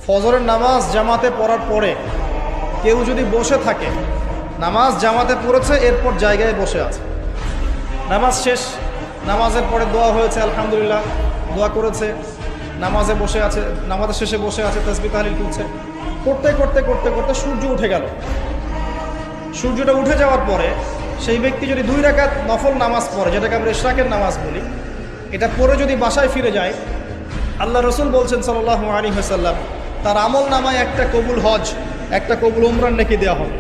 ফজরের নামাজ জামাতে পড়ার পরে কেউ যদি বসে থাকে, নামাজ জামাতে পড়েছে এরপর জায়গায় বসে আছে, নামাজ শেষ, নামাজের পরে দোয়া হয়েছে আলহামদুলিল্লাহ, দোয়া করেছে, নামাজে বসে আছে, নামাজের শেষে বসে আছে, তাসবিহ তাহলিল করছে, করতে করতে করতে করতে সূর্য উঠে গেল। সূর্যটা উঠে যাওয়ার পরে সেই ব্যক্তি যদি 2 রাকাত নফল নামাজ পড়ে, যেটাকে আমরা ইশরাকের নামাজ বলি, এটা পড়ে যদি বাসায় ফিরে যায়, আল্লাহ রসুল বলছেন সাল্লাল্লাহু আলাইহি ওয়াসাল্লাম, তার আমল নামায় একটা কবুল হজ, একটা কবুল উমরার নেকি দেওয়া হবে।